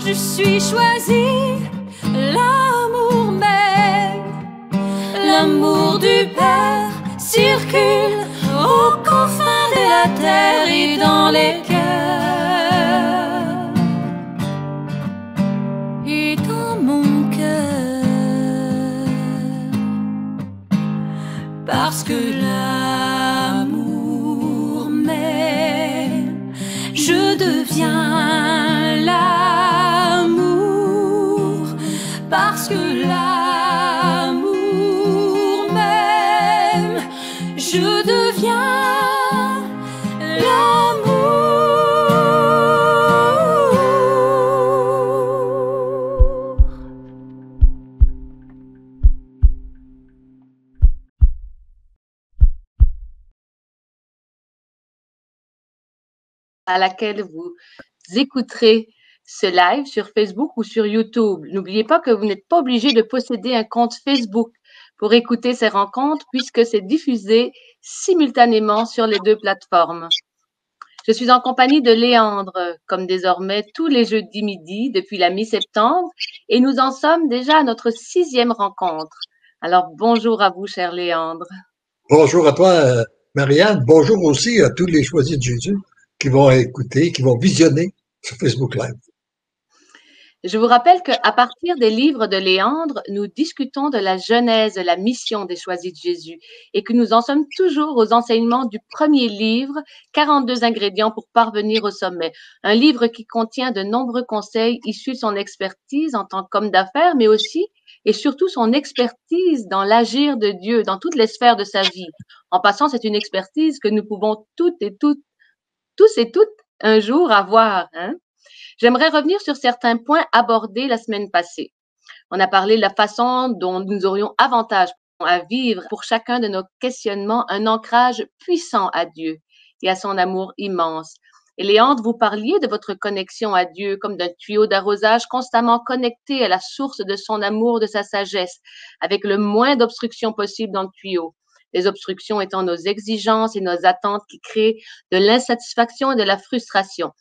je suis choisie, l'amour même, l'amour du Père circule aux confins de la terre et dans les cœurs et dans mon cœur, parce que l'amour même, je deviens l'amour, parce que l'amour même, je deviens l'amour. À laquelle vous écouterez ce live sur Facebook ou sur YouTube. N'oubliez pas que vous n'êtes pas obligé de posséder un compte Facebook pour écouter ces rencontres puisque c'est diffusé simultanément sur les deux plateformes. Je suis en compagnie de Léandre, comme désormais tous les jeudis midi depuis la mi-septembre, et nous en sommes déjà à notre 6e rencontre. Alors bonjour à vous, cher Léandre. Bonjour à toi, Marianne. Bonjour aussi à tous les choisis de Jésus qui vont écouter, qui vont visionner sur Facebook Live. Je vous rappelle qu'à partir des livres de Léandre, nous discutons de la genèse, de la mission des choisis de Jésus et que nous en sommes toujours aux enseignements du premier livre, 42 ingrédients pour parvenir au sommet. Un livre qui contient de nombreux conseils issus de son expertise en tant qu'homme d'affaires, mais aussi et surtout son expertise dans l'agir de Dieu, dans toutes les sphères de sa vie. En passant, c'est une expertise que nous pouvons tous et toutes un jour avoir, hein? J'aimerais revenir sur certains points abordés la semaine passée. On a parlé de la façon dont nous aurions avantage à vivre pour chacun de nos questionnements un ancrage puissant à Dieu et à son amour immense. Et Léandre, vous parliez de votre connexion à Dieu comme d'un tuyau d'arrosage constamment connecté à la source de son amour, de sa sagesse, avec le moins d'obstructions possible dans le tuyau. Les obstructions étant nos exigences et nos attentes qui créent de l'insatisfaction et de la frustration.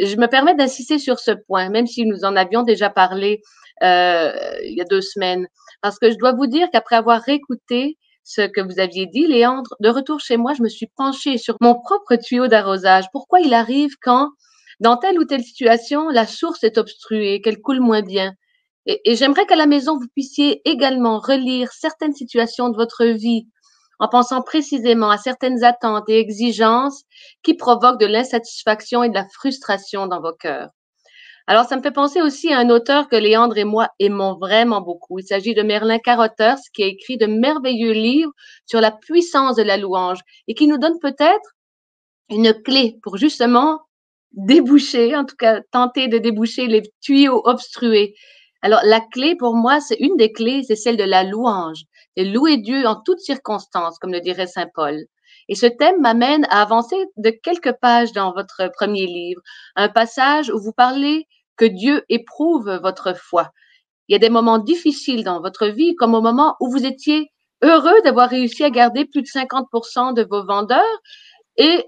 Je me permets d'insister sur ce point, même si nous en avions déjà parlé il y a 2 semaines, parce que je dois vous dire qu'après avoir réécouté ce que vous aviez dit, Léandre, de retour chez moi, je me suis penchée sur mon propre tuyau d'arrosage. Pourquoi il arrive quand, dans telle ou telle situation, la source est obstruée, qu'elle coule moins bien? Et j'aimerais qu'à la maison, vous puissiez également relire certaines situations de votre vie en pensant précisément à certaines attentes et exigences qui provoquent de l'insatisfaction et de la frustration dans vos cœurs. Alors, ça me fait penser aussi à un auteur que Léandre et moi aimons vraiment beaucoup. Il s'agit de Merlin Carothers, qui a écrit de merveilleux livres sur la puissance de la louange et qui nous donne peut-être une clé pour justement déboucher, en tout cas tenter de déboucher les tuyaux obstrués. Alors, la clé pour moi, c'est une des clés, c'est celle de la louange. Et louer Dieu en toutes circonstances, comme le dirait saint Paul. Et ce thème m'amène à avancer de quelques pages dans votre premier livre, un passage où vous parlez que Dieu éprouve votre foi. Il y a des moments difficiles dans votre vie, comme au moment où vous étiez heureux d'avoir réussi à garder plus de 50% de vos vendeurs et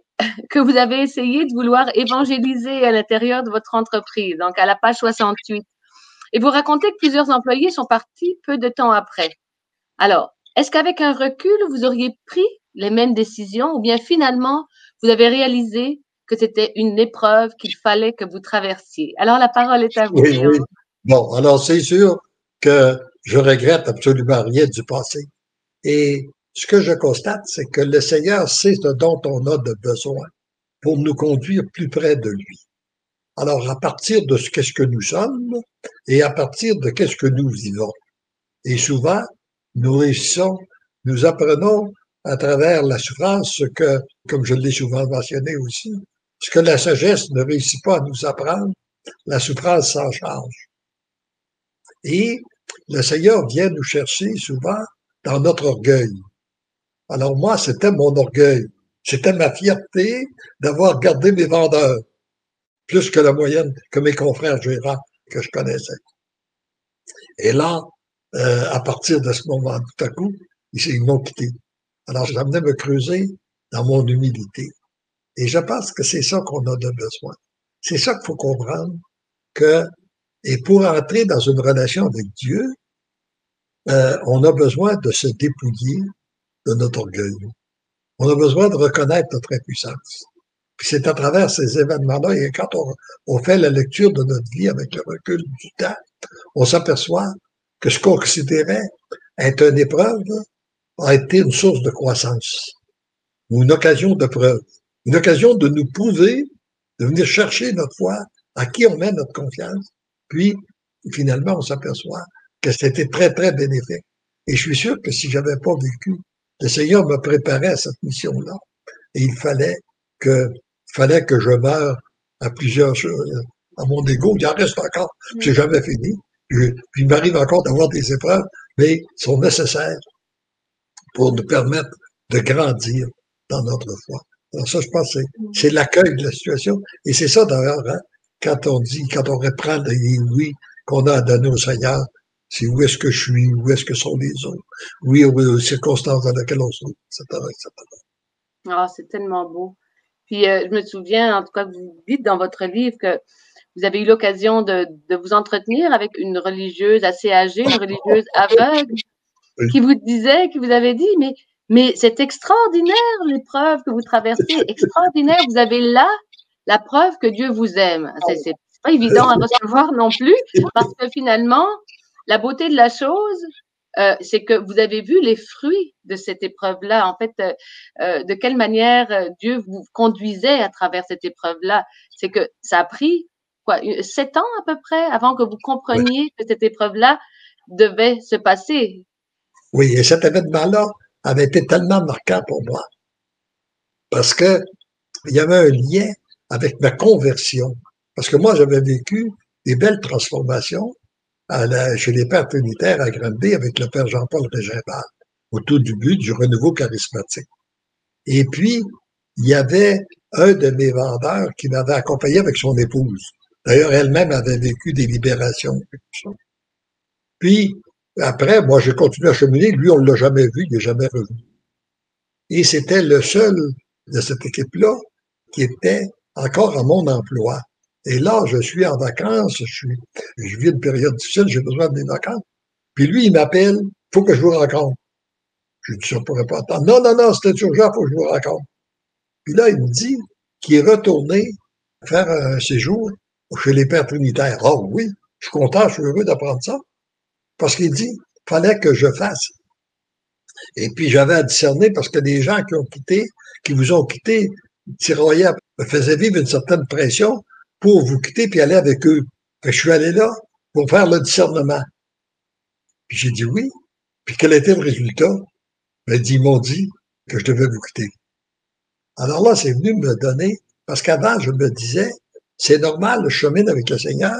que vous avez essayé de vouloir évangéliser à l'intérieur de votre entreprise, donc à la page 68. Et vous racontez que plusieurs employés sont partis peu de temps après. Alors, est-ce qu'avec un recul, vous auriez pris les mêmes décisions ou bien finalement, vous avez réalisé que c'était une épreuve qu'il fallait que vous traversiez? Alors, la parole est à vous, Oui, Léon. oui. Bon, alors c'est sûr que je regrette absolument rien du passé. Et ce que je constate, c'est que le Seigneur sait ce dont on a de besoin pour nous conduire plus près de lui. Alors, à partir de ce qu'est-ce que nous sommes et à partir de qu'est-ce que nous vivons. Et souvent, nous réussissons, nous apprenons à travers la souffrance ce que, comme je l'ai souvent mentionné aussi, ce que la sagesse ne réussit pas à nous apprendre, la souffrance s'en charge. Et le Seigneur vient nous chercher souvent dans notre orgueil. Alors moi, c'était mon orgueil. C'était ma fierté d'avoir gardé mes vendeurs, plus que la moyenne, que mes confrères gérants que je connaissais. Et là, à partir de ce moment, tout à coup, ils m'ont quitté. Alors, ça venait me creuser dans mon humilité. Et je pense que c'est ça qu'on a de besoin. C'est ça qu'il faut comprendre, que Et pour entrer dans une relation avec Dieu, on a besoin de se dépouiller de notre orgueil. On a besoin de reconnaître notre impuissance. Puis c'est à travers ces événements-là, et quand on fait la lecture de notre vie avec le recul du temps, on s'aperçoit que ce qu'on considérait être une épreuve a été une source de croissance, ou une occasion de preuve, une occasion de nous prouver, de venir chercher notre foi, à qui on met notre confiance. Puis, finalement, on s'aperçoit que c'était très, très bénéfique. Et je suis sûr que si j'avais pas vécu, le Seigneur me préparait à cette mission-là. Et il fallait que je meure à plusieurs choses. À mon ego, il en reste encore. C'est jamais fini. Puis il m'arrive encore d'avoir des épreuves, mais ils sont nécessaires pour nous permettre de grandir dans notre foi. Alors ça, je pense que c'est l'accueil de la situation. Et c'est ça d'ailleurs, hein, quand on reprend les oui qu'on a à donner au Seigneur, c'est où est-ce que je suis, où est-ce que sont les autres, oui, aux circonstances dans lesquelles on se trouve, etc., etc. Ah, c'est tellement beau. Puis je me souviens, en tout cas, que vous dites dans votre livre que vous avez eu l'occasion de vous entretenir avec une religieuse assez âgée, une religieuse aveugle, qui vous avait dit, mais c'est extraordinaire l'épreuve que vous traversez, extraordinaire, vous avez là la preuve que Dieu vous aime. C'est pas évident à recevoir non plus, parce que finalement, la beauté de la chose, c'est que vous avez vu les fruits de cette épreuve-là. En fait, de quelle manière Dieu vous conduisait à travers cette épreuve-là. C'est que ça a pris 7 ans à peu près avant que vous compreniez que cette épreuve-là devait se passer. Oui, et cet événement-là avait été tellement marquant pour moi parce que il y avait un lien avec ma conversion. Parce que moi, j'avais vécu des belles transformations chez les pères trinitaires à Granby avec le père Jean-Paul Régimbald, au tout début du renouveau charismatique. Et puis, il y avait un de mes vendeurs qui m'avait accompagné avec son épouse. D'ailleurs, elle-même avait vécu des libérations. Puis, après, moi, j'ai continué à cheminer. Lui, on ne l'a jamais vu, il n'est jamais revenu. Et c'était le seul de cette équipe-là qui était encore à mon emploi. Et là, je suis en vacances, je vis une période difficile, j'ai besoin de mes vacances. Puis lui, il m'appelle, faut que je vous rencontre. Je dis, ça pourrait pas attendre. Non, c'était urgent, faut que je vous rencontre. Puis là, il me dit qu'il est retourné faire un séjour chez les pères trinitaires. Oh oui, je suis content, je suis heureux d'apprendre ça. Parce qu'il dit, fallait que je fasse. Et puis, j'avais à discerner parce que des gens qui vous ont quitté, tiraillèrent, faisaient vivre une certaine pression pour vous quitter puis aller avec eux. Fait que je suis allé là pour faire le discernement. Puis j'ai dit oui. Puis quel était le résultat? Ben, ils m'ont dit que je devais vous quitter. Alors là, c'est venu me donner, parce qu'avant, je me disais, c'est normal, je chemine avec le Seigneur,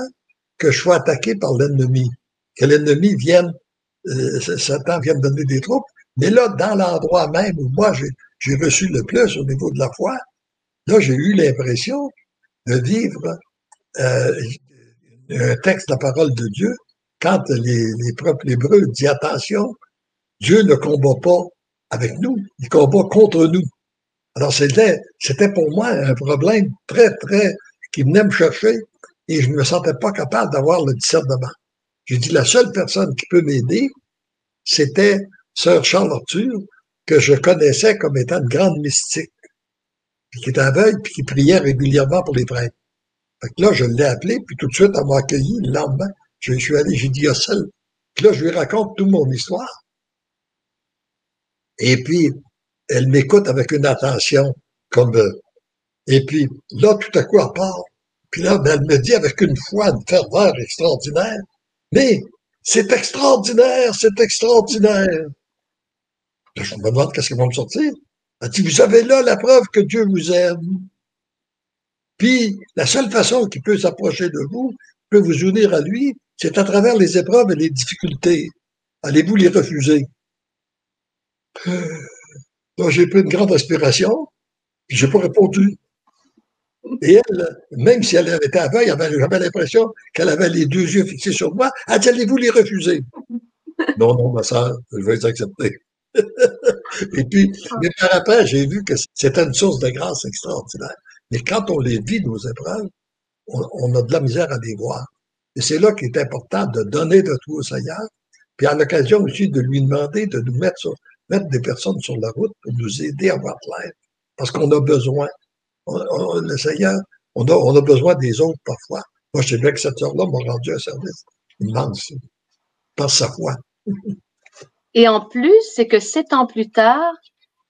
que je sois attaqué par l'ennemi. Que l'ennemi vienne, Satan vienne donner des troupes. Mais là, dans l'endroit même où moi, j'ai reçu le plus au niveau de la foi, là, j'ai eu l'impression de vivre un texte de la parole de Dieu quand les peuples hébreux disent attention, Dieu ne combat pas avec nous, il combat contre nous. Alors c'était pour moi un problème très, très qui venait me chercher et je ne me sentais pas capable d'avoir le discernement. J'ai dit la seule personne qui peut m'aider, c'était Sœur Charles Arthur, que je connaissais comme étant une grande mystique, puis qui était aveugle, puis qui priait régulièrement pour les prêtres. Fait que là, je l'ai appelé, puis tout de suite, elle m'a accueilli le lendemain. Je suis allé, j'ai dit, seul. Puis là, je lui raconte toute mon histoire. Et puis, elle m'écoute avec une attention comme... et puis, là, tout à coup, elle part. Puis là, elle me dit avec une foi, une ferveur extraordinaire, mais c'est extraordinaire, c'est extraordinaire. Là, je me demande qu'est-ce qu'ils vont me sortir. Elle dit, vous avez là la preuve que Dieu vous aime. Puis, la seule façon qu'il peut s'approcher de vous, peut vous unir à lui, c'est à travers les épreuves et les difficultés. Allez-vous les refuser? Là, j'ai pris une grande respiration, puis j'ai pas répondu. Et elle, même si elle avait été aveugle, j'avais l'impression qu'elle avait les deux yeux fixés sur moi. Elle dit, allez-vous les refuser? Non, ma sœur, je vais les accepter. Et puis, mais par après, j'ai vu que c'était une source de grâce extraordinaire. Mais quand on les vit, nos épreuves, on a de la misère à les voir. Et c'est là qu'il est important de donner de tout au Seigneur, puis à l'occasion aussi de lui demander de nous mettre des personnes sur la route pour nous aider à voir clair. Parce qu'on a besoin. Le Seigneur, on a besoin des autres parfois. Moi, je sais bien que cette heure-là m'a rendu un service immense par sa foi. Et en plus, c'est que 7 ans plus tard,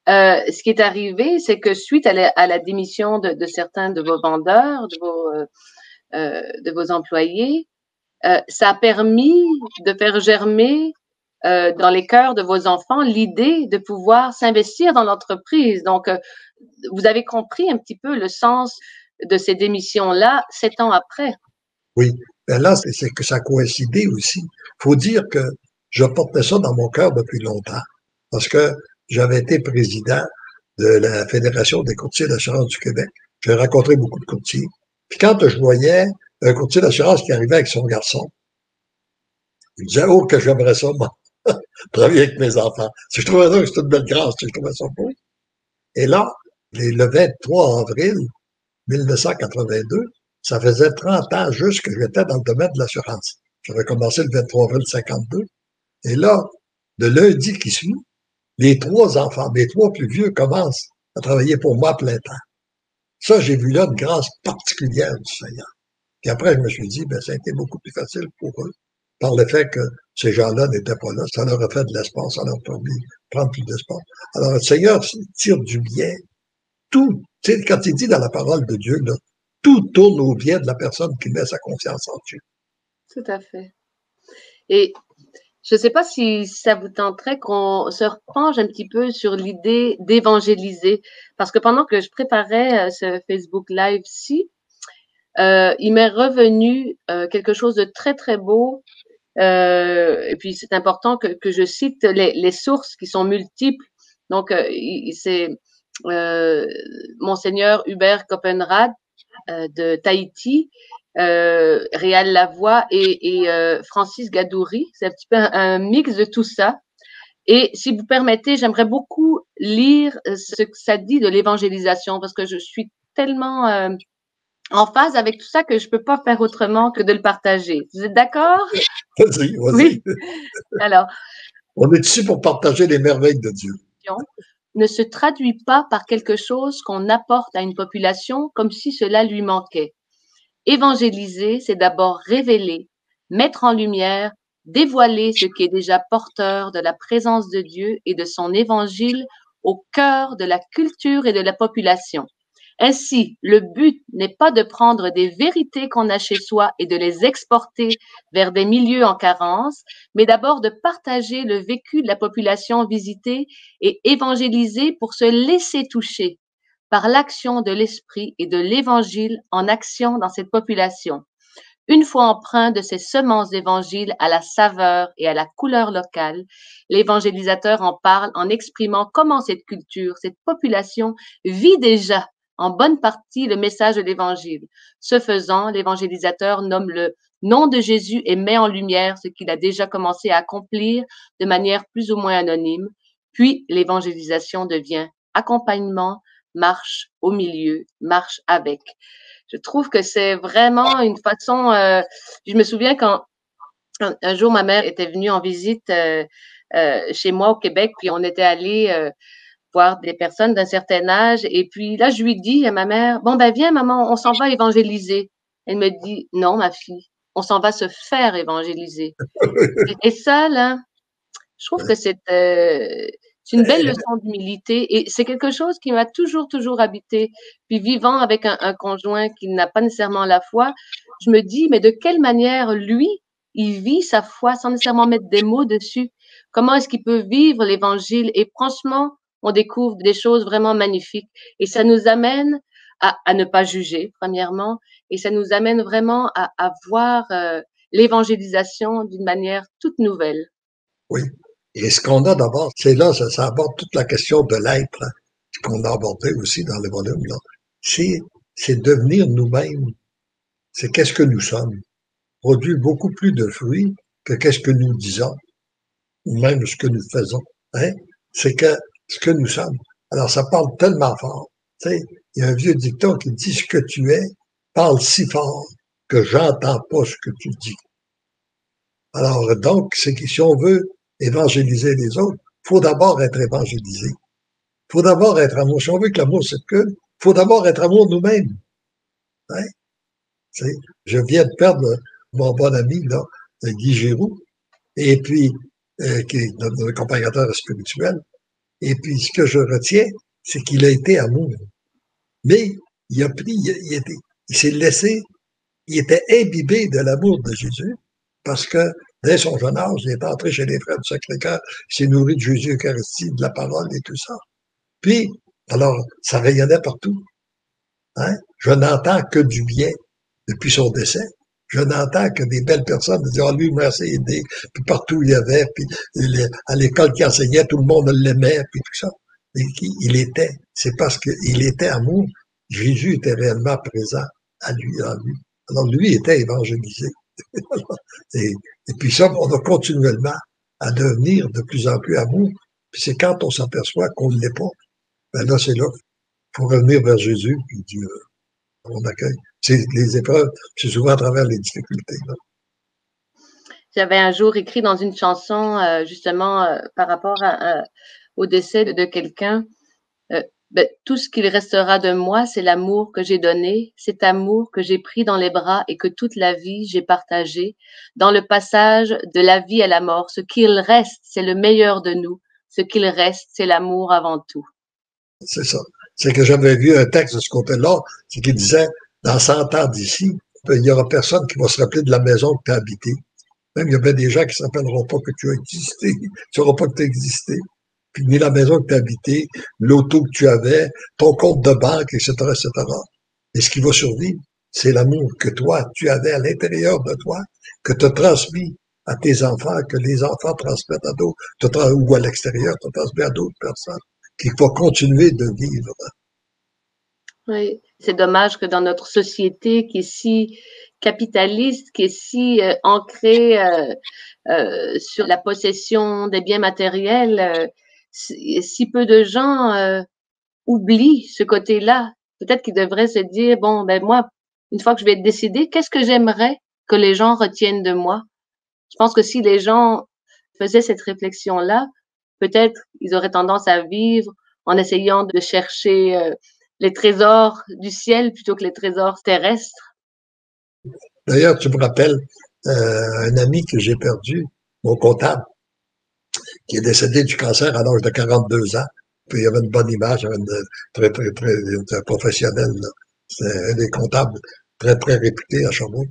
ce qui est arrivé, c'est que suite à la démission de certains de vos vendeurs, de vos employés, ça a permis de faire germer dans les cœurs de vos enfants l'idée de pouvoir s'investir dans l'entreprise. Donc, vous avez compris un petit peu le sens de ces démissions-là 7 ans après. Oui, ben là, c'est que ça a coïncidé aussi. Faut dire que je portais ça dans mon cœur depuis longtemps, parce que j'avais été président de la Fédération des courtiers d'assurance du Québec. J'ai rencontré beaucoup de courtiers. Puis quand je voyais un courtier d'assurance qui arrivait avec son garçon, il me disait, oh, que j'aimerais ça, moi, travailler avec mes enfants. Je trouvais ça que c'était une belle grâce, je trouvais ça beau. Et là, le 23 avril 1982, ça faisait 30 ans juste que j'étais dans le domaine de l'assurance. J'avais commencé le 23 avril 52. Et là, le lundi qui suit, les 3 enfants, mes 3 plus vieux, commencent à travailler pour moi à plein temps. Ça, j'ai vu là une grâce particulière du Seigneur. Puis après, je me suis dit, ben, ça a été beaucoup plus facile pour eux, par le fait que ces gens-là n'étaient pas là. Ça leur a fait de l'espace, ça leur a permis de prendre plus d'espace. Alors, le Seigneur tire du bien. Tout, tu sais, quand il dit dans la parole de Dieu, là, tout tourne au bien de la personne qui met sa confiance en Dieu. Tout à fait. Et je ne sais pas si ça vous tenterait qu'on se repenche un petit peu sur l'idée d'évangéliser. Parce que pendant que je préparais ce Facebook Live-ci, il m'est revenu quelque chose de très, très beau. Et puis, c'est important que je cite les sources qui sont multiples. Donc, c'est Monseigneur Hubert Copenrad de Tahiti, Réal Lavoie et Francis Gadouri. C'est un petit peu un mix de tout ça. Et si vous permettez, j'aimerais beaucoup lire ce que ça dit de l'évangélisation parce que je suis tellement en phase avec tout ça que je peux pas faire autrement que de le partager. Vous êtes d'accord? Vas-y, vas-y. Oui. Alors, on est ici pour partager les merveilles de Dieu. Ne se traduit pas par quelque chose qu'on apporte à une population comme si cela lui manquait. Évangéliser, c'est d'abord révéler, mettre en lumière, dévoiler ce qui est déjà porteur de la présence de Dieu et de son évangile au cœur de la culture et de la population. Ainsi, le but n'est pas de prendre des vérités qu'on a chez soi et de les exporter vers des milieux en carence, mais d'abord de partager le vécu de la population visitée et évangéliser pour se laisser toucher par l'action de l'Esprit et de l'Évangile en action dans cette population. Une fois empreint de ces semences d'évangile à la saveur et à la couleur locale, l'évangélisateur en parle en exprimant comment cette culture, cette population vit déjà en bonne partie le message de l'Évangile. Ce faisant, l'évangélisateur nomme le nom de Jésus et met en lumière ce qu'il a déjà commencé à accomplir de manière plus ou moins anonyme. Puis, l'évangélisation devient accompagnement, marche au milieu, marche avec. Je trouve que c'est vraiment une façon... je me souviens quand un jour, ma mère était venue en visite chez moi au Québec, puis on était allé voir des personnes d'un certain âge. Et puis là, je lui dis à ma mère, bon, ben viens, maman, on s'en va évangéliser. Elle me dit, non, ma fille, on s'en va se faire évangéliser. Et ça, là, je trouve que c'est une belle leçon d'humilité et c'est quelque chose qui m'a toujours habité. Puis vivant avec un conjoint qui n'a pas nécessairement la foi, je me dis, mais de quelle manière lui, il vit sa foi sans nécessairement mettre des mots dessus? Comment est-ce qu'il peut vivre l'évangile? Et franchement, on découvre des choses vraiment magnifiques. Et ça nous amène à ne pas juger, premièrement, et ça nous amène vraiment à voir l'évangélisation d'une manière toute nouvelle. Oui. Et ce qu'on a d'abord, c'est là, ça aborde toute la question de l'être, hein, qu'on a abordé aussi dans le volume, là. C'est devenir nous-mêmes. C'est qu'est-ce que nous sommes. Produit beaucoup plus de fruits que qu'est-ce que nous disons, ou même ce que nous faisons. Hein? C'est que ce que nous sommes. Alors, ça parle tellement fort. Tu sais, il y a un vieux dicton qui dit ce que tu es parle si fort que j'entends pas ce que tu dis. Alors, donc, c'est que si on veut évangéliser les autres, faut d'abord être évangélisé. Faut d'abord être amour. Si on veut que l'amour circule, faut d'abord être amour nous-mêmes. Hein? Je viens de perdre mon bon ami, là, Guy Giroux, et puis, qui est notre accompagnateur spirituel. Et puis, ce que je retiens, c'est qu'il a été amour. Mais il a pris, il s'est laissé, il était imbibé de l'amour de Jésus, parce que dès son jeune âge, il est entré chez les frères du Sacré-Cœur, il s'est nourri de Jésus Eucharistie, de la parole et tout ça. Puis, alors, ça rayonnait partout. Hein? Je n'entends que du bien depuis son décès. Je n'entends que des belles personnes dire, ah, lui, il m'a assez aidé, puis partout il y avait, puis à l'école qui enseignait, tout le monde l'aimait, puis tout ça. Et il était, c'est parce qu'il était amour, Jésus était réellement présent à lui, en lui. Alors lui était évangélisé. et, et puis ça, on a continuellement à devenir de plus en plus amour. Puis c'est quand on s'aperçoit qu'on ne l'est pas, ben là, c'est là qu'il faut revenir vers Jésus, puis Dieu, on accueille. C'est les épreuves, c'est souvent à travers les difficultés. Là. J'avais un jour écrit dans une chanson, justement, par rapport au décès de quelqu'un, ben, tout ce qu'il restera de moi, c'est l'amour que j'ai donné, cet amour que j'ai pris dans les bras et que toute la vie j'ai partagé. Dans le passage de la vie à la mort, ce qu'il reste, c'est le meilleur de nous. Ce qu'il reste, c'est l'amour avant tout. C'est ça. C'est que j'avais vu un texte de ce côté-là, c'est qu'il disait, dans 100 ans d'ici, il n'y aura personne qui va se rappeler de la maison que tu as habitée. Même il y avait des gens qui ne se rappelleront pas que tu as existé, tu ne sauras pas que tu as existé. Puis ni la maison que tu as habitée, l'auto que tu avais, ton compte de banque, etc., etc. Et ce qui va survivre, c'est l'amour que toi, tu avais à l'intérieur de toi, que tu as transmis à tes enfants, que les enfants transmettent à d'autres, ou à l'extérieur, tu transmis à d'autres personnes, qui vont continuer de vivre. Oui, c'est dommage que dans notre société qui est si capitaliste, qui est si ancrée sur la possession des biens matériels, si peu de gens oublient ce côté-là. Peut-être qu'ils devraient se dire, bon, ben moi, une fois que je vais être décédé, qu'est-ce que j'aimerais que les gens retiennent de moi? Je pense que si les gens faisaient cette réflexion-là, peut-être ils auraient tendance à vivre en essayant de chercher les trésors du ciel plutôt que les trésors terrestres. D'ailleurs, tu me rappelles un ami que j'ai perdu, mon comptable, qui est décédé du cancer à l'âge de 42 ans. Puis il avait une bonne image, il avait une très professionnel. C'est un des comptables très, très réputés à Sherbrooke.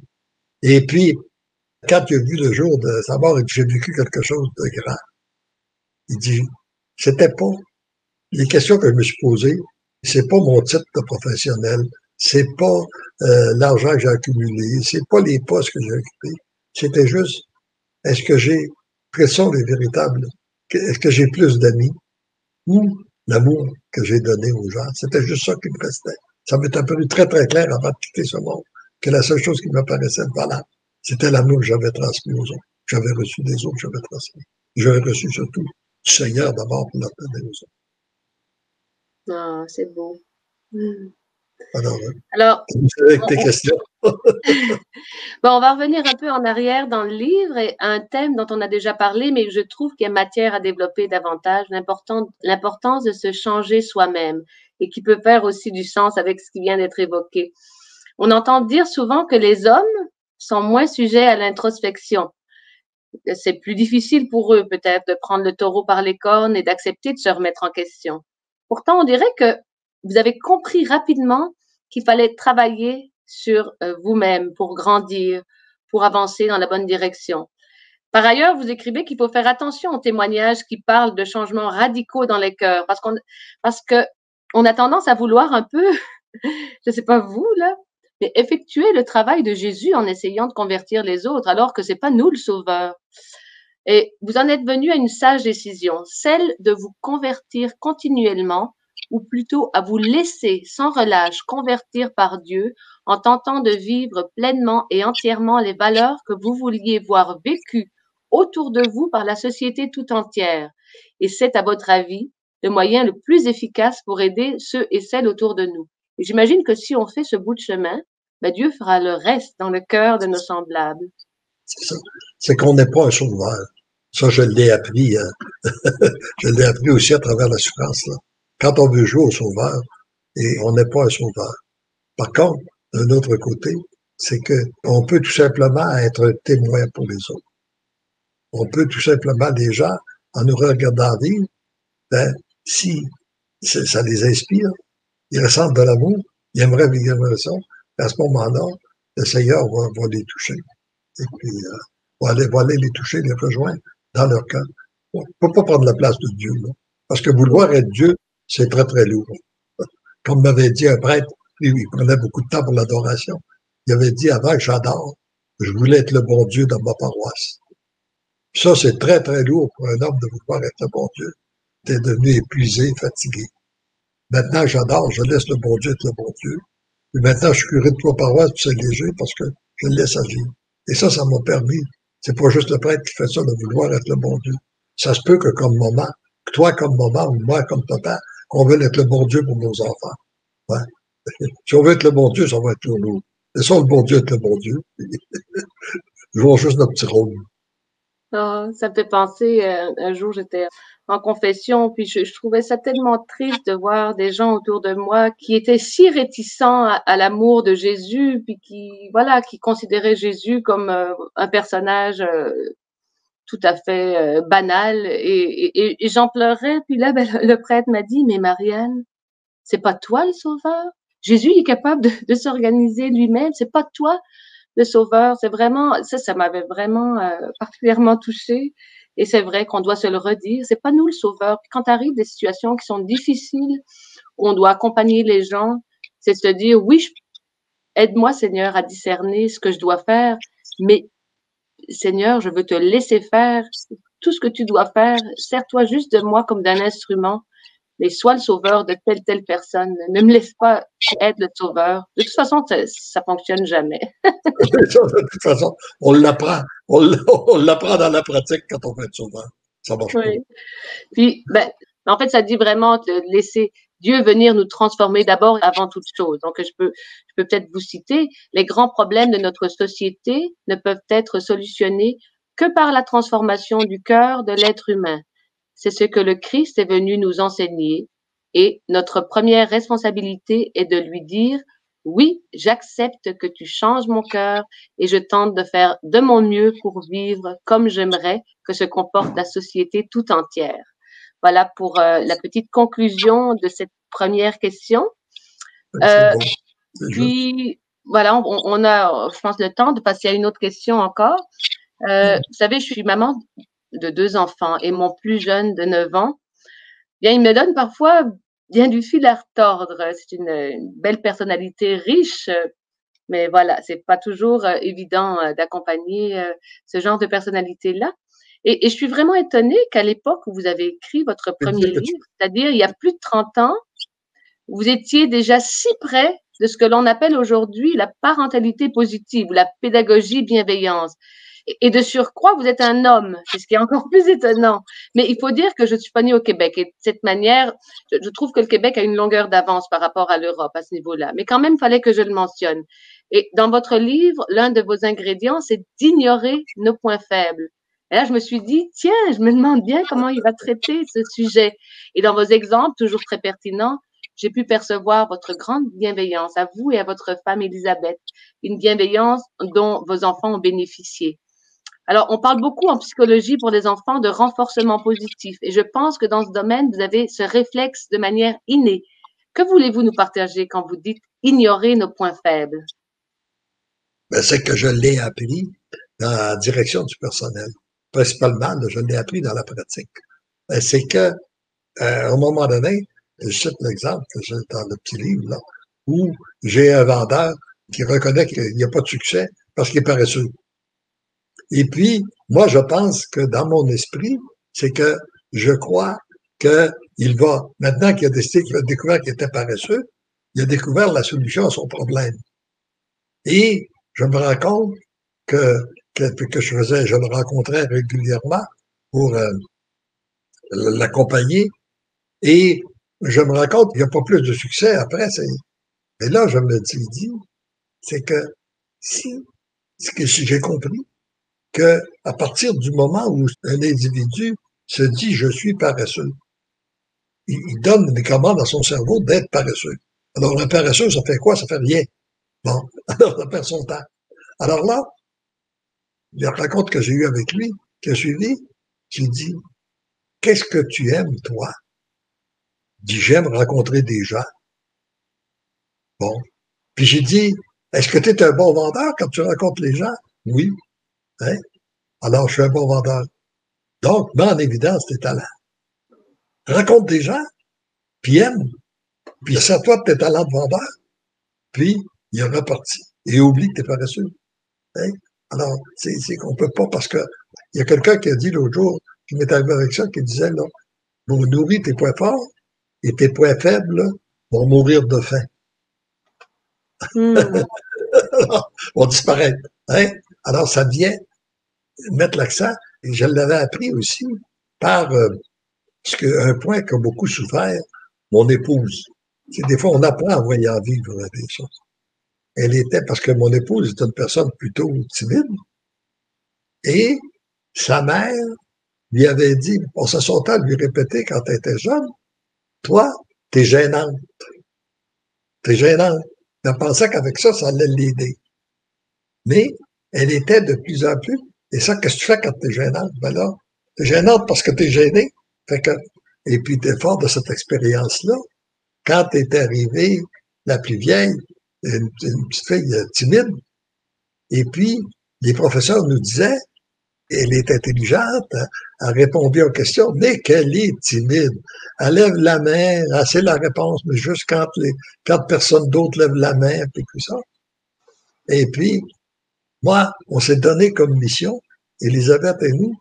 Et puis, quand il a vu le jour de sa mort, il dit, j'ai vécu quelque chose de grand. Il dit, c'était pas, les questions que je me suis posées, c'est pas mon titre de professionnel, c'est pas l'argent que j'ai accumulé, c'est pas les postes que j'ai occupés. C'était juste, est-ce que j'ai, quels sont les véritables, est-ce que j'ai plus d'amis ou l'amour que j'ai donné aux gens? C'était juste ça qui me restait. Ça m'est apparu très, très clair avant de quitter ce monde, que la seule chose qui m'apparaissait valable, c'était l'amour que j'avais transmis aux autres. J'avais reçu des autres, j'avais transmis. J'avais reçu surtout du Seigneur d'abord pour leur donner aux autres. Ah, c'est beau. Alors, avec tes questions. Bon, on va revenir un peu en arrière dans le livre et un thème dont on a déjà parlé, mais je trouve qu'il y a matière à développer davantage, l'importance de se changer soi-même et qui peut faire aussi du sens avec ce qui vient d'être évoqué. On entend dire souvent que les hommes sont moins sujets à l'introspection. C'est plus difficile pour eux peut-être de prendre le taureau par les cornes et d'accepter de se remettre en question. Pourtant, on dirait que vous avez compris rapidement qu'il fallait travailler sur vous-même pour grandir, pour avancer dans la bonne direction. Par ailleurs, vous écrivez qu'il faut faire attention aux témoignages qui parlent de changements radicaux dans les cœurs, parce que on a tendance à vouloir un peu, je sais pas vous là, mais effectuer le travail de Jésus en essayant de convertir les autres, alors que c'est pas nous le sauveur. Et vous en êtes venu à une sage décision, celle de vous convertir continuellement, ou plutôt à vous laisser sans relâche convertir par Dieu en tentant de vivre pleinement et entièrement les valeurs que vous vouliez voir vécues autour de vous par la société tout entière. Et c'est, à votre avis, le moyen le plus efficace pour aider ceux et celles autour de nous. Et j'imagine que si on fait ce bout de chemin, ben Dieu fera le reste dans le cœur de nos semblables. C'est ça. C'est qu'on n'est pas un sauveur. Ça, je l'ai appris, je l'ai appris aussi à travers la souffrance, là. Quand on veut jouer au sauveur, et on n'est pas un sauveur. Par contre, d'un autre côté, c'est que on peut tout simplement être un témoin pour les autres. On peut tout simplement, les gens, en nous regardant vivre, ben, si ça les inspire, ils ressentent de l'amour, ils aimeraient vivre ça, à ce moment-là, le Seigneur va les toucher. Et puis, va aller les toucher, les rejoindre dans leur cœur. On ne peut pas prendre la place de Dieu, là. Parce que vouloir être Dieu, c'est très, très lourd. Comme m'avait dit un prêtre, lui, il prenait beaucoup de temps pour l'adoration. Il avait dit, avant que j'adore, je voulais être le bon Dieu dans ma paroisse. Puis ça, c'est très, très lourd pour un homme de vouloir être le bon Dieu. T'es devenu épuisé, fatigué. Maintenant, j'adore, je laisse le bon Dieu être le bon Dieu. Puis maintenant, je suis curé de 3 paroisses, puis c'est léger parce que je le laisse agir. Et ça m'a permis. C'est pas juste le prêtre qui fait ça, de vouloir être le bon Dieu. Ça se peut que comme maman, que toi comme maman ou moi comme papa, qu'on veut être le bon Dieu pour nos enfants. Ouais. Si on veut être le bon Dieu, ça va être toujours nous. Laissons le bon Dieu être le bon Dieu. Jouons juste notre petit rôle. Oh, ça me fait penser, un jour, j'étais en confession, puis je trouvais ça tellement triste de voir des gens autour de moi qui étaient si réticents à l'amour de Jésus, puis voilà, qui considéraient Jésus comme un personnage tout à fait banal, et j'en pleurais. Puis là, ben, le prêtre m'a dit, mais Marianne, c'est pas toi le sauveur. Jésus il est capable de s'organiser lui-même. C'est pas toi le sauveur. C'est vraiment ça m'avait vraiment particulièrement touchée. Et c'est vrai qu'on doit se le redire. C'est pas nous le sauveur. Puis quand arrivent des situations qui sont difficiles, où on doit accompagner les gens, c'est se dire oui, aide-moi Seigneur à discerner ce que je dois faire, mais Seigneur, je veux te laisser faire tout ce que tu dois faire. Sers-toi juste de moi comme d'un instrument, mais sois le sauveur de telle personne. Ne me laisse pas être le sauveur. De toute façon, ça fonctionne jamais. De toute façon, on l'apprend. On l'apprend dans la pratique quand on fait être sauveur. Ça marche pas. Oui. Puis, ben, en fait, ça dit vraiment de laisser Dieu venir nous transformer d'abord avant toute chose. Donc, je peux peut-être vous citer, les grands problèmes de notre société ne peuvent être solutionnés que par la transformation du cœur de l'être humain. C'est ce que le Christ est venu nous enseigner, et notre première responsabilité est de lui dire, oui, j'accepte que tu changes mon cœur et je tente de faire de mon mieux pour vivre comme j'aimerais que se comporte la société tout entière. Voilà pour la petite conclusion de cette première question. C'est beau. C'est juste. Puis, voilà, on a, je pense, le temps de passer à une autre question encore. Vous savez, je suis maman de 2 enfants et mon plus jeune de 9 ans, bien, il me donne parfois bien du fil à retordre. C'est une belle personnalité riche, mais voilà, c'est pas toujours évident d'accompagner ce genre de personnalité-là. Et je suis vraiment étonnée qu'à l'époque où vous avez écrit votre premier livre, c'est-à-dire il y a plus de 30 ans, vous étiez déjà si près de ce que l'on appelle aujourd'hui la parentalité positive ou la pédagogie bienveillance. Et de surcroît, vous êtes un homme, c'est ce qui est encore plus étonnant. Mais il faut dire que je ne suis pas née au Québec. Et de cette manière, je trouve que le Québec a une longueur d'avance par rapport à l'Europe à ce niveau-là. Mais quand même, il fallait que je le mentionne. Et dans votre livre, l'un de vos ingrédients, c'est d'ignorer nos points faibles. Et là, je me suis dit, tiens, je me demande bien comment il va traiter ce sujet. Et dans vos exemples, toujours très pertinents, j'ai pu percevoir votre grande bienveillance à vous et à votre femme Elisabeth, une bienveillance dont vos enfants ont bénéficié. Alors, on parle beaucoup en psychologie pour les enfants de renforcement positif, et je pense que dans ce domaine, vous avez ce réflexe de manière innée. Que voulez-vous nous partager quand vous dites ignorer nos points faibles? Ben, c'est que je l'ai appris dans la direction du personnel. Principalement, je l'ai appris dans la pratique. Ben, c'est que, à un moment donné, je cite l'exemple que j'ai dans le petit livre, là, où j'ai un vendeur qui reconnaît qu'il n'y a pas de succès parce qu'il est paresseux. Et puis, moi, je pense que dans mon esprit, c'est que je crois qu'il va, maintenant qu'il a décidé qu'il a découvert qu'il était paresseux, il a découvert la solution à son problème. Et je me rends compte que je le rencontrais régulièrement pour l'accompagner, et je me rends compte qu'il n'y a pas plus de succès après. Et là, je me dis, c'est que si j'ai compris que à partir du moment où un individu se dit je suis paresseux, il donne des commandes à son cerveau d'être paresseux. Alors un paresseux, ça fait quoi? Ça fait rien. Bon, alors ça perd son temps. Alors là, la rencontre que j'ai eue avec lui, qui a suivi, j'ai dit, qu'est-ce que tu aimes, toi? Il dit, j'aime rencontrer des gens. Bon. Puis j'ai dit, est-ce que tu es un bon vendeur quand tu rencontres les gens? Oui. Hein? Alors, je suis un bon vendeur. Donc, mets en évidence tes talents. Rencontre des gens, puis aime, puis sers-toi de tes talents de vendeur, puis il est reparti. Et oublie que tu es paresseux. Hein? Alors, c'est qu'on peut pas, parce que il y a quelqu'un qui a dit l'autre jour, qui m'est arrivé avec ça, qui disait, là, vous nourrir tes points forts et tes points faibles là, vont mourir de faim. Vont disparaître. Hein? Alors, ça vient mettre l'accent, et je l'avais appris aussi par un point qu'a beaucoup souffert mon épouse. C'est des fois, on apprend en voyant vivre des choses. Elle était, parce que mon épouse est une personne plutôt timide, et sa mère lui avait dit, on se son temps de lui répéter quand elle était jeune, toi, t'es gênante. T'es gênante. Elle pensait qu'avec ça, ça allait l'aider. Mais elle était de plus en plus, et ça, qu'est-ce que tu fais quand t'es gênante? Ben là, t'es gênante parce que t'es gêné. Fait que, et puis t'es fort de cette expérience-là. Quand t'es arrivée, la plus vieille, une petite fille timide, et puis les professeurs nous disaient, elle est intelligente, elle répond bien aux questions, mais qu'elle est timide. Elle lève la main, elle sait la réponse, mais juste quand personne d'autre lève la main, puis tout ça. Et puis, moi, on s'est donné comme mission, Elisabeth et nous,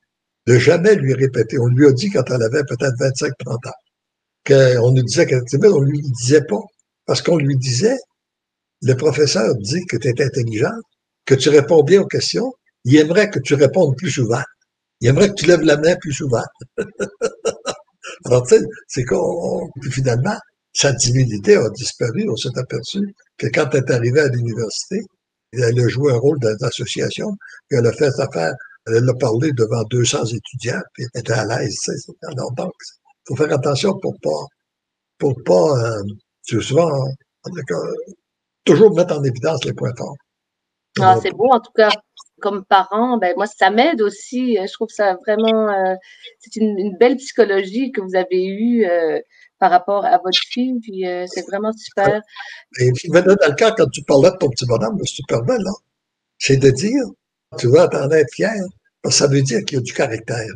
de jamais lui répéter. On lui a dit quand elle avait peut-être 25-30 ans, qu'on nous disait qu'elle était timide, on lui disait pas. Parce qu'on lui disait, le professeur dit que tu es intelligente, que tu réponds bien aux questions, il aimerait que tu répondes plus souvent. Il aimerait que tu lèves la main plus souvent. Alors, tu sais, c'est qu'on, puis finalement, sa timidité a disparu. On s'est aperçu que quand elle est arrivée à l'université, elle a joué un rôle d'association, puis elle a fait affaire, elle a parlé devant 200 étudiants, puis elle était à l'aise, tu sais. Alors, donc, faut faire attention pour pas, souvent, en tout cas, toujours mettre en évidence les points forts. Ah, c'est beau, en tout cas, comme parent, ben moi, ça m'aide aussi. Je trouve ça vraiment, c'est une belle psychologie que vous avez eue par rapport à votre fille, puis c'est vraiment super. Et puis, maintenant, dans le cas, quand tu parlais de ton petit bonhomme, c'est super belle, là. C'est de dire, tu vas t'en être fier, parce que ça veut dire qu'il y a du caractère.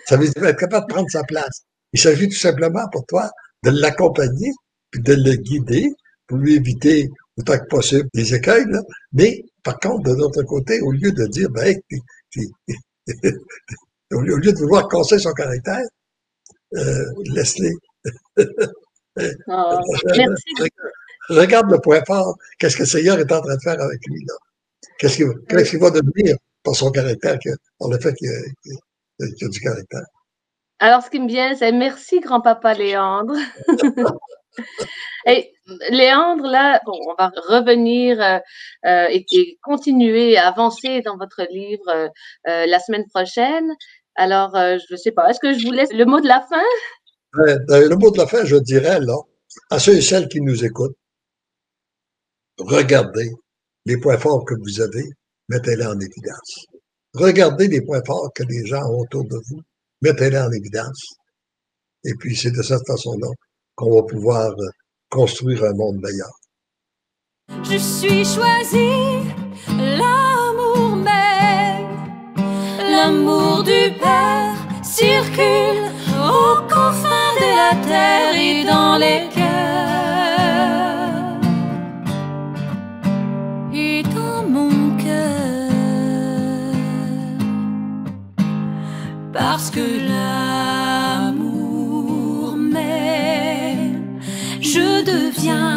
Ça veut dire être capable de prendre sa place. Il s'agit tout simplement pour toi de l'accompagner, puis de le guider, pour lui éviter autant que possible des écueils, là. Mais, par contre, de notre côté, au lieu de dire, ben, au lieu de vouloir casser son caractère, laisse-les. Oh, merci. Regarde le point fort. Qu'est-ce que le Seigneur est en train de faire avec lui, là? Qu'est-ce qu'il va devenir par son caractère, par le fait qu'il a du caractère? Alors, ce qui me vient, c'est merci, grand-papa Léandre. Et Léandre, là, bon, on va revenir et continuer à avancer dans votre livre la semaine prochaine. Alors, je ne sais pas, est-ce que je vous laisse le mot de la fin? Le mot de la fin, je dirais, là, à ceux et celles qui nous écoutent, regardez les points forts que vous avez, mettez-les en évidence. Regardez les points forts que les gens ont autour de vous, mettez-les en évidence. Et puis, c'est de cette façon-là qu'on va pouvoir construire un monde meilleur. Je suis choisi, l'amour même, l'amour du Père circule aux confins de la terre et dans les cœurs et dans mon cœur, parce que l'amour m'aime, je deviens